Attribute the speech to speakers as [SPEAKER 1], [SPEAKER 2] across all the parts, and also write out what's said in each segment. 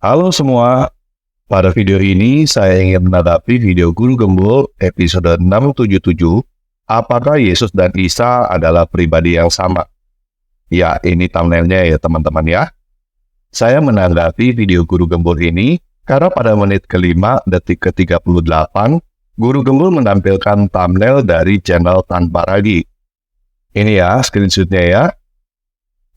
[SPEAKER 1] Halo semua, pada video ini saya ingin menanggapi video Guru Gembul episode 677, apakah Yesus dan Isa adalah pribadi yang sama? Ya, ini thumbnailnya ya teman-teman ya. Saya menanggapi video Guru Gembul ini karena pada menit kelima detik ke-38, Guru Gembul menampilkan thumbnail dari channel Tanpa Ragi. Ini ya screenshotnya ya.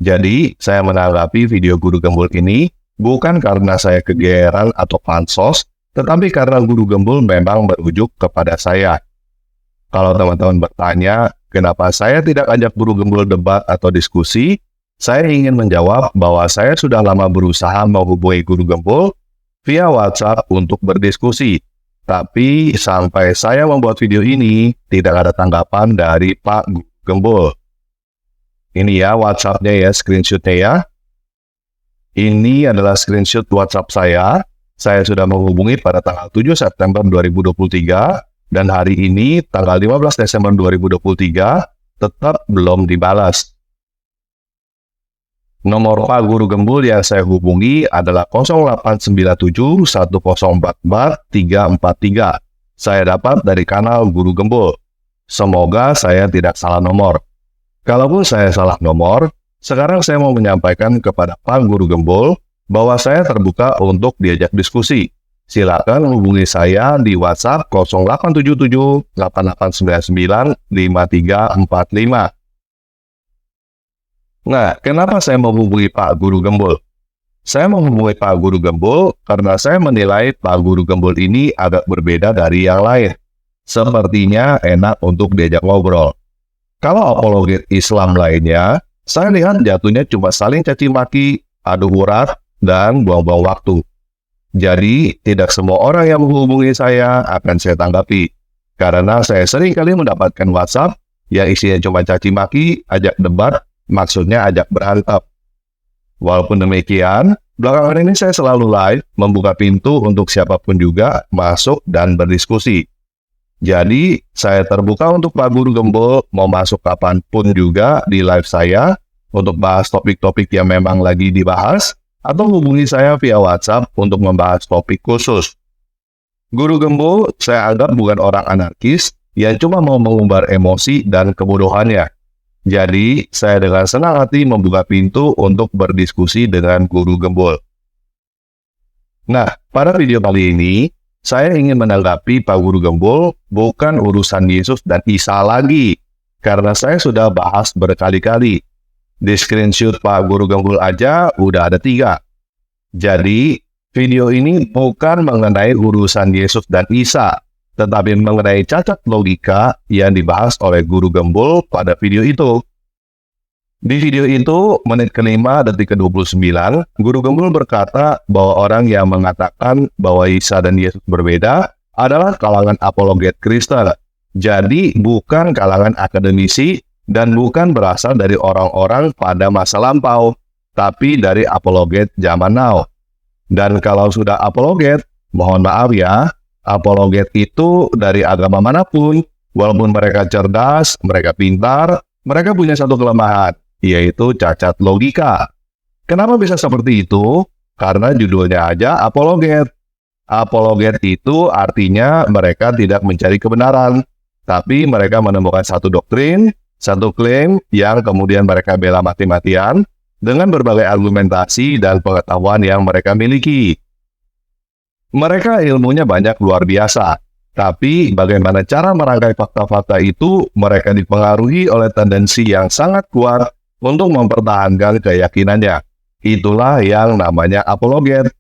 [SPEAKER 1] Jadi, saya menanggapi video Guru Gembul ini bukan karena saya kegeeran atau pansos, tetapi karena Guru Gembul memang berujuk kepada saya. Kalau teman-teman bertanya, kenapa saya tidak ajak Guru Gembul debat atau diskusi, saya ingin menjawab bahwa saya sudah lama berusaha menghubungi Guru Gembul via WhatsApp untuk berdiskusi. Tapi sampai saya membuat video ini, tidak ada tanggapan dari Pak Guru Gembul. Ini ya WhatsApp-nya ya, screenshot-nya ya. Ini adalah screenshot WhatsApp saya. Saya sudah menghubungi pada tanggal 7 September 2023 dan hari ini tanggal 15 Desember 2023 tetap belum dibalas. Nomor Pak Guru Gembul yang saya hubungi adalah 0897 1044 343. Saya dapat dari kanal Guru Gembul. Semoga saya tidak salah nomor. Kalaupun saya salah nomor, sekarang saya mau menyampaikan kepada Pak Guru Gembul bahwa saya terbuka untuk diajak diskusi. Silakan hubungi saya di WhatsApp 0877 8899 5345. Nah, kenapa saya mau hubungi Pak Guru Gembul? Saya mau hubungi Pak Guru Gembul karena saya menilai Pak Guru Gembul ini agak berbeda dari yang lain. Sepertinya enak untuk diajak ngobrol. Kalau apologet Islam lainnya, saya lihat jatuhnya cuma saling caci maki, adu urat, dan buang-buang waktu. Jadi, tidak semua orang yang menghubungi saya akan saya tanggapi. Karena saya sering kali mendapatkan WhatsApp yang isinya cuma caci maki, ajak debat, maksudnya ajak berantem. Walaupun demikian, belakangan ini saya selalu live, membuka pintu untuk siapapun juga masuk dan berdiskusi. Jadi, saya terbuka untuk Pak Guru Gembul mau masuk kapanpun juga di live saya untuk bahas topik-topik yang memang lagi dibahas atau hubungi saya via WhatsApp untuk membahas topik khusus. Guru Gembul saya anggap bukan orang anarkis yang cuma mau mengumbar emosi dan kebodohannya. Jadi, saya dengan senang hati membuka pintu untuk berdiskusi dengan Guru Gembul. Nah, pada video kali ini, saya ingin menanggapi Pak Guru Gembul bukan urusan Yesus dan Isa lagi, karena saya sudah bahas berkali-kali. Di screenshot Pak Guru Gembul aja udah ada 3. Jadi, video ini bukan mengenai urusan Yesus dan Isa, tetapi mengenai cacat logika yang dibahas oleh Guru Gembul pada video itu. Di video itu, menit kelima detik ke-29, Guru Gembul berkata bahwa orang yang mengatakan bahwa Isa dan Yesus berbeda adalah kalangan apologet Kristen. Jadi, bukan kalangan akademisi dan bukan berasal dari orang-orang pada masa lampau, tapi dari apologet zaman now. Dan kalau sudah apologet, mohon maaf ya, apologet itu dari agama manapun, walaupun mereka cerdas, mereka pintar, mereka punya satu kelemahan, yaitu cacat logika. Kenapa bisa seperti itu? Karena judulnya aja apologet. Apologet itu artinya mereka tidak mencari kebenaran, tapi mereka menemukan satu doktrin, satu klaim yang kemudian mereka bela mati-matian dengan berbagai argumentasi dan pengetahuan yang mereka miliki. Mereka ilmunya banyak luar biasa, tapi bagaimana cara merangkai fakta-fakta itu mereka dipengaruhi oleh tendensi yang sangat kuat untuk mempertahankan keyakinannya. Itulah yang namanya apologet.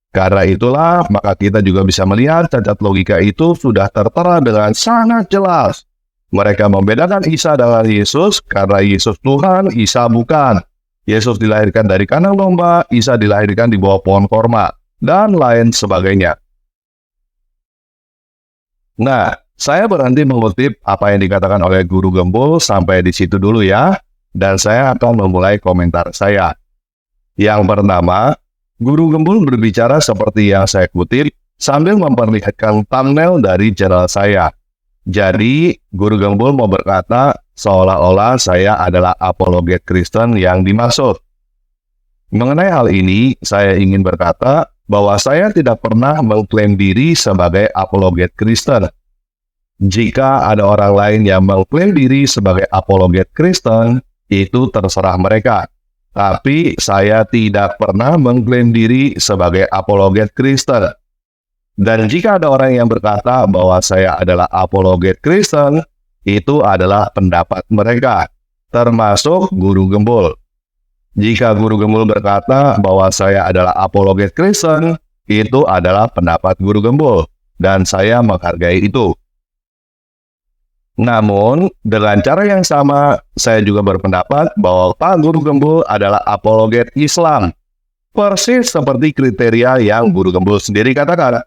[SPEAKER 1] Karena itulah, maka kita juga bisa melihat cacat logika itu sudah tertera dengan sangat jelas. Mereka membedakan Isa dengan Yesus karena Yesus Tuhan, Isa bukan. Yesus dilahirkan dari kandang domba, Isa dilahirkan di bawah pohon korma, dan lain sebagainya. Nah, saya berhenti mengutip apa yang dikatakan oleh Guru Gembul sampai di situ dulu ya. Dan saya akan memulai komentar saya. Yang pertama, Guru Gembul berbicara seperti yang saya kutip sambil memperlihatkan thumbnail dari channel saya. Jadi, Guru Gembul mau berkata seolah-olah saya adalah apologet Kristen yang dimaksud. Mengenai hal ini, saya ingin berkata bahwa saya tidak pernah mengklaim diri sebagai apologet Kristen. Jika ada orang lain yang mengklaim diri sebagai apologet Kristen, itu terserah mereka. Tapi saya tidak pernah mengklaim diri sebagai apologet Kristen. Dan jika ada orang yang berkata bahwa saya adalah apologet Kristen, itu adalah pendapat mereka, termasuk guru gembul. Jika guru gembul berkata bahwa saya adalah apologet Kristen, itu adalah pendapat guru gembul, dan saya menghargai itu. Namun, dengan cara yang sama, saya juga berpendapat bahwa Pak Guru Gembul adalah apologet Islam. Persis seperti kriteria yang Guru Gembul sendiri katakan.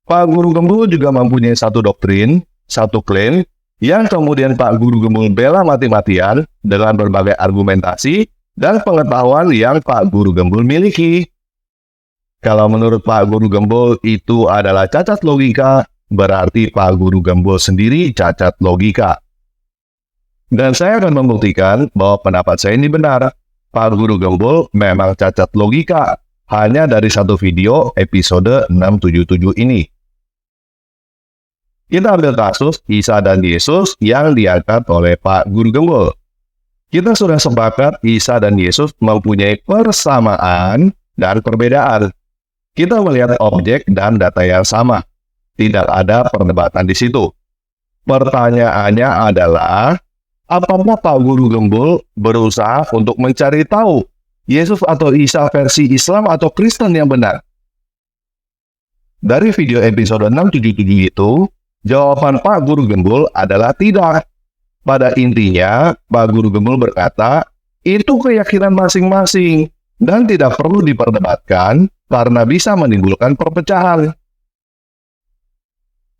[SPEAKER 1] Pak Guru Gembul juga mempunyai satu doktrin, satu klaim, yang kemudian Pak Guru Gembul bela mati-matian dengan berbagai argumentasi dan pengetahuan yang Pak Guru Gembul miliki. Kalau menurut Pak Guru Gembul itu adalah cacat logika, berarti Pak Guru Gembul sendiri cacat logika. Dan saya akan membuktikan bahwa pendapat saya ini benar. Pak Guru Gembul memang cacat logika, hanya dari satu video episode 677 ini. Kita ambil kasus Isa dan Yesus yang diangkat oleh Pak Guru Gembul. Kita sudah sepakat Isa dan Yesus mempunyai persamaan dan perbedaan. Kita melihat objek dan data yang sama. Tidak ada perdebatan di situ. Pertanyaannya adalah, apakah Pak Guru Gembul berusaha untuk mencari tahu Yesus atau Isa versi Islam atau Kristen yang benar? Dari video episode 677 itu, jawaban Pak Guru Gembul adalah tidak. Pada intinya, Pak Guru Gembul berkata, itu keyakinan masing-masing dan tidak perlu diperdebatkan karena bisa menimbulkan perpecahan.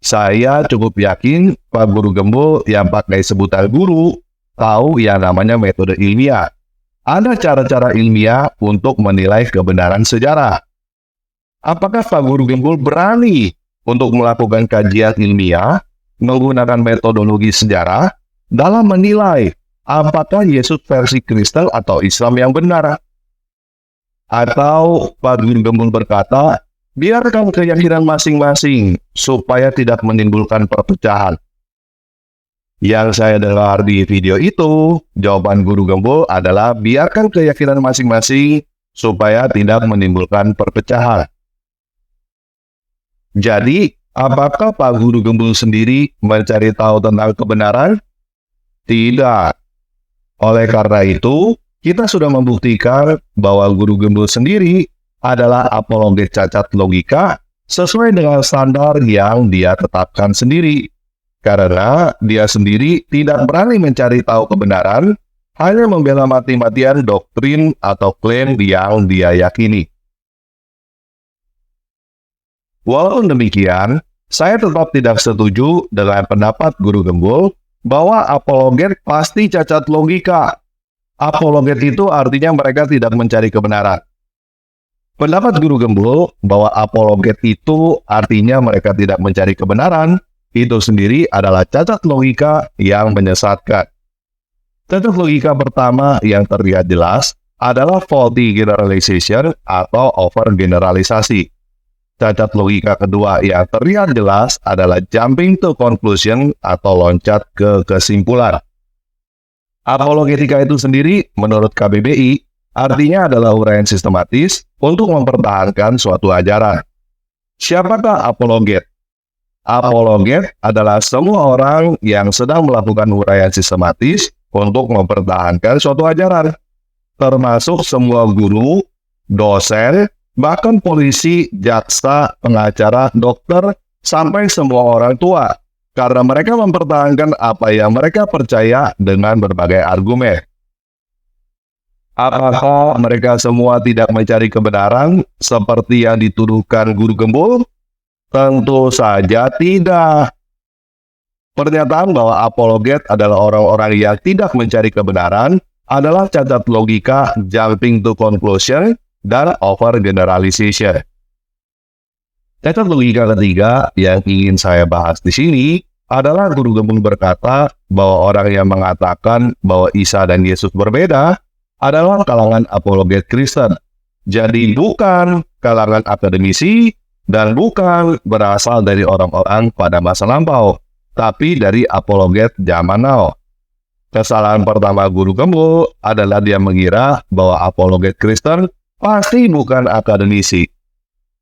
[SPEAKER 1] Saya cukup yakin Pak Guru Gembul yang pakai sebutan guru tahu yang namanya metode ilmiah. Ada cara-cara ilmiah untuk menilai kebenaran sejarah. Apakah Pak Guru Gembul berani untuk melakukan kajian ilmiah menggunakan metodologi sejarah dalam menilai apakah Yesus versi Kristen atau Islam yang benar? Atau Pak Guru Gembul berkata, biarkan keyakinan masing-masing supaya tidak menimbulkan perpecahan. Yang saya dengar di video itu, jawaban Guru Gembul adalah biarkan keyakinan masing-masing supaya tidak menimbulkan perpecahan. Jadi, apakah Pak Guru Gembul sendiri mencari tahu tentang kebenaran? Tidak. Oleh karena itu, kita sudah membuktikan bahwa Guru Gembul sendiri adalah apologet cacat logika sesuai dengan standar yang dia tetapkan sendiri. Karena dia sendiri tidak berani mencari tahu kebenaran, hanya membela mati-matian doktrin atau klaim yang dia yakini. Walaupun demikian, saya tetap tidak setuju dengan pendapat Guru Gembul bahwa apologet pasti cacat logika. Apologet itu artinya mereka tidak mencari kebenaran. Pendapat Guru Gembul bahwa apologet itu artinya mereka tidak mencari kebenaran, itu sendiri adalah cacat logika yang menyesatkan. Cacat logika pertama yang terlihat jelas adalah faulty generalization atau overgeneralisasi. Cacat logika kedua yang terlihat jelas adalah jumping to conclusion atau loncat ke kesimpulan. Apologetika itu sendiri, menurut KBBI, artinya adalah uraian sistematis untuk mempertahankan suatu ajaran. Siapakah apologet? Apologet adalah semua orang yang sedang melakukan uraian sistematis untuk mempertahankan suatu ajaran, termasuk semua guru, dosen, bahkan polisi, jaksa, pengacara, dokter, sampai semua orang tua, karena mereka mempertahankan apa yang mereka percaya dengan berbagai argumen. Apakah mereka semua tidak mencari kebenaran seperti yang dituduhkan Guru Gembul? Tentu saja tidak. Pernyataan bahwa apologet adalah orang-orang yang tidak mencari kebenaran adalah cacat logika, jumping to conclusion, dan overgeneralization. Cacat logika ketiga yang ingin saya bahas di sini adalah Guru Gembul berkata bahwa orang yang mengatakan bahwa Isa dan Yesus berbeda adalah kalangan apologet Kristen. Jadi bukan kalangan akademisi dan bukan berasal dari orang-orang pada masa lampau, tapi dari apologet zaman now. Kesalahan pertama guru gembul adalah dia mengira bahwa apologet Kristen pasti bukan akademisi.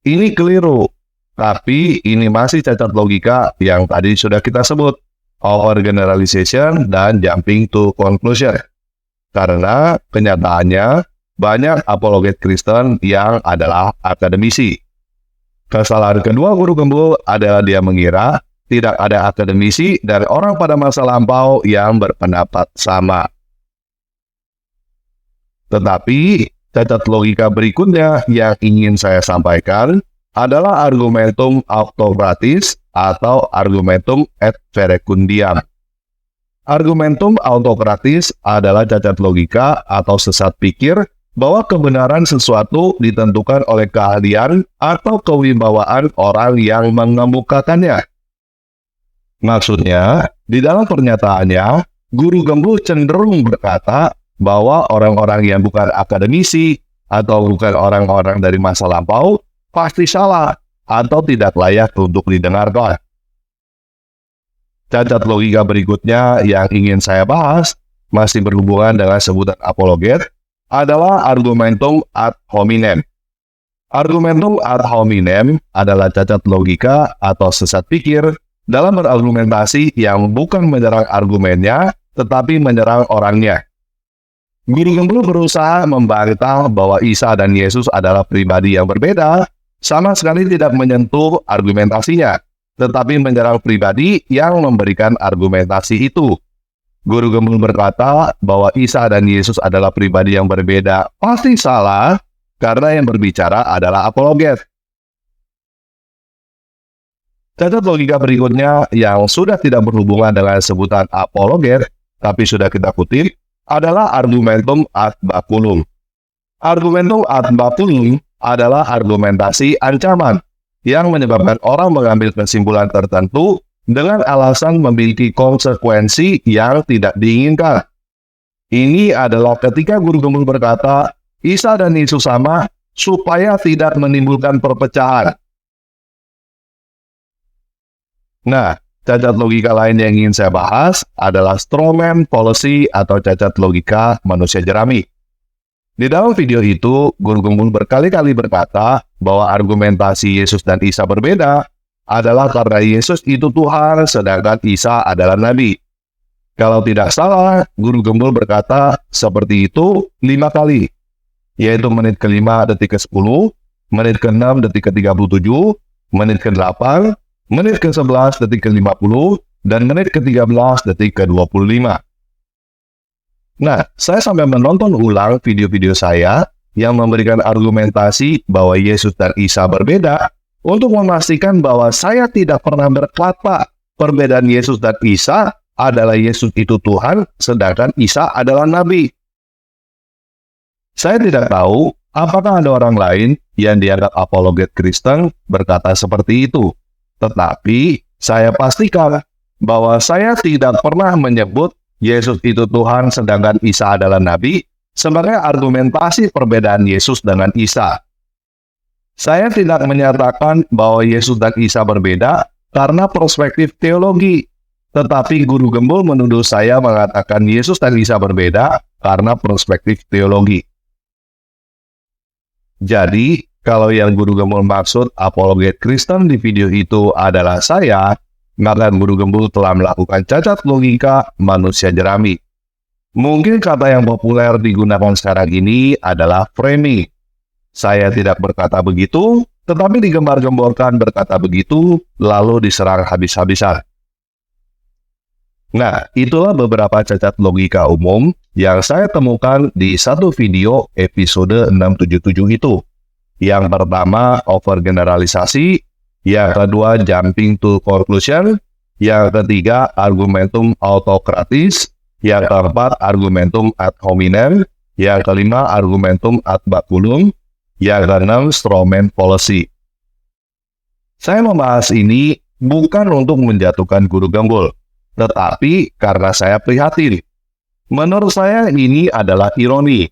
[SPEAKER 1] Ini keliru, tapi ini masih cacat logika yang tadi sudah kita sebut, overgeneralization dan jumping to conclusion. Karena kenyataannya banyak apologet Kristen yang adalah akademisi. Kesalahan kedua guru gembul adalah dia mengira tidak ada akademisi dan orang pada masa lampau yang berpendapat sama. Tetapi cacat logika berikutnya yang ingin saya sampaikan adalah argumentum autokratis atau argumentum ad verecundiam. Argumentum autokratis adalah cacat logika atau sesat pikir bahwa kebenaran sesuatu ditentukan oleh keahlian atau kewibawaan orang yang mengemukakannya. Maksudnya, di dalam pernyataannya, guru gembul cenderung berkata bahwa orang-orang yang bukan akademisi atau bukan orang-orang dari masa lampau pasti salah atau tidak layak untuk didengarkan. Cacat logika berikutnya yang ingin saya bahas masih berhubungan dengan sebutan apologet adalah argumentum ad hominem. Argumentum ad hominem adalah cacat logika atau sesat pikir dalam berargumentasi yang bukan menyerang argumennya, tetapi menyerang orangnya. Guru gembul berusaha membantah bahwa Isa dan Yesus adalah pribadi yang berbeda, sama sekali tidak menyentuh argumentasinya, tetapi menyerang pribadi yang memberikan argumentasi itu. Guru gembul berkata bahwa Isa dan Yesus adalah pribadi yang berbeda pasti salah karena yang berbicara adalah apologet. Cacat logika berikutnya yang sudah tidak berhubungan dengan sebutan apologet, tapi sudah kita kutip, adalah argumentum ad baculum. Argumentum ad baculum adalah argumentasi ancaman yang menyebabkan orang mengambil kesimpulan tertentu dengan alasan memiliki konsekuensi yang tidak diinginkan. Ini adalah ketika guru gembul berkata, Isa dan Yesus sama supaya tidak menimbulkan perpecahan. Nah, cacat logika lain yang ingin saya bahas adalah strawman policy atau cacat logika manusia jerami. Di dalam video itu, guru gembul berkali-kali berkata bahwa argumentasi Yesus dan Isa berbeda adalah karena Yesus itu Tuhan sedangkan Isa adalah Nabi. Kalau tidak salah, guru gembul berkata seperti itu 5 kali, yaitu menit ke-5 detik ke-10, menit ke-6 detik ke-37, menit ke-8, menit ke-11 detik ke-50, dan menit ke-13 detik ke-25. Nah, saya sampai menonton ulang video-video saya yang memberikan argumentasi bahwa Yesus dan Isa berbeda untuk memastikan bahwa saya tidak pernah berkata perbedaan Yesus dan Isa adalah Yesus itu Tuhan, sedangkan Isa adalah Nabi. Saya tidak tahu apakah ada orang lain yang dianggap apologet Kristen berkata seperti itu. Tetapi saya pastikan bahwa saya tidak pernah menyebut Yesus itu Tuhan sedangkan Isa adalah Nabi sebagai argumentasi perbedaan Yesus dengan Isa. Saya tidak menyatakan bahwa Yesus dan Isa berbeda karena perspektif teologi, tetapi guru gembul menuduh saya mengatakan Yesus dan Isa berbeda karena perspektif teologi. Jadi, kalau yang guru gembul maksud apologet Kristen di video itu adalah saya, maka guru gembul telah melakukan cacat logika manusia jerami. Mungkin kata yang populer digunakan sekarang ini adalah framing. Saya tidak berkata begitu, tetapi digembar-gemborkan berkata begitu, lalu diserang habis-habisan. Nah, itulah beberapa cacat logika umum yang saya temukan di satu video episode 677 itu. Yang pertama, overgeneralisasi. Yang kedua, jumping to conclusion. Yang ketiga, argumentum autokratis. Yang keempat, argumentum ad hominem. Yang kelima, argumentum ad baculum. Yang keenam, strawman policy. Saya membahas ini bukan untuk menjatuhkan guru gembul, tetapi karena saya prihatin. Menurut saya ini adalah ironi.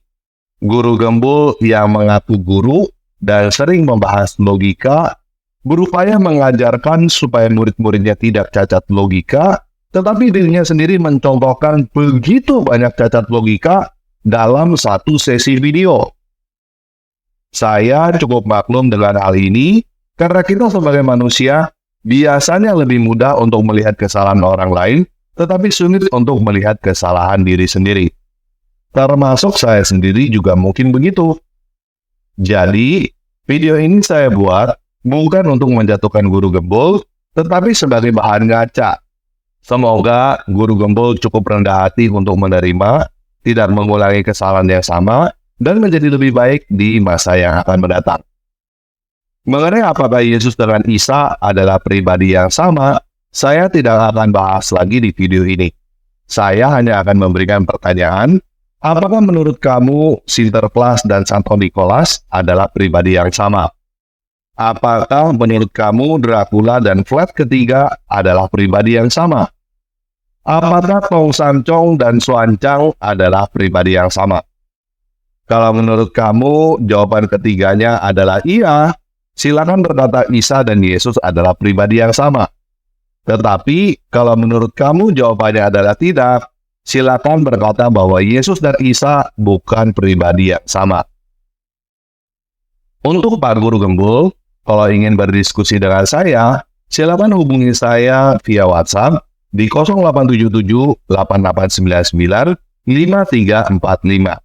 [SPEAKER 1] Guru gembul yang mengaku guru dan sering membahas logika, berupaya mengajarkan supaya murid-muridnya tidak cacat logika, tetapi dirinya sendiri mencontohkan begitu banyak cacat logika dalam satu sesi video. Saya cukup maklum dengan hal ini, karena kita sebagai manusia biasanya lebih mudah untuk melihat kesalahan orang lain, tetapi sulit untuk melihat kesalahan diri sendiri. Termasuk saya sendiri juga mungkin begitu. Jadi, video ini saya buat bukan untuk menjatuhkan guru gembul, tetapi sebagai bahan ngaca. Semoga guru gembul cukup rendah hati untuk menerima, tidak mengulangi kesalahan yang sama, dan menjadi lebih baik di masa yang akan mendatang. Mengenai apakah Yesus dengan Isa adalah pribadi yang sama, saya tidak akan bahas lagi di video ini. Saya hanya akan memberikan pertanyaan, apakah menurut kamu Sinterklas dan Santo Nikolas adalah pribadi yang sama? Apakah menurut kamu Dracula dan Vlad ketiga adalah pribadi yang sama? Apakah Tong Sancong dan Xuancang adalah pribadi yang sama? Kalau menurut kamu jawaban ketiganya adalah iya, silakan berkata Isa dan Yesus adalah pribadi yang sama. Tetapi, kalau menurut kamu jawabannya adalah tidak, silakan berkata bahwa Yesus dan Isa bukan pribadi yang sama. Untuk Pak Guru Gembul, kalau ingin berdiskusi dengan saya, silakan hubungi saya via WhatsApp di 0877 8899 5345.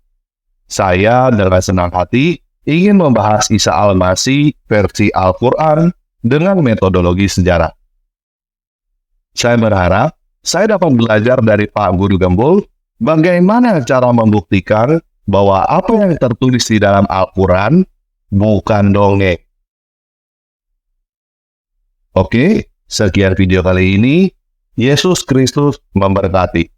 [SPEAKER 1] Saya dengan senang hati ingin membahas Isa Al-Masih versi Al-Quran dengan metodologi sejarah. Saya berharap saya dapat belajar dari Pak Guru Gembul bagaimana cara membuktikan bahwa apa yang tertulis di dalam Al-Quran bukan dongeng. Oke, sekian video kali ini. Yesus Kristus memberkati.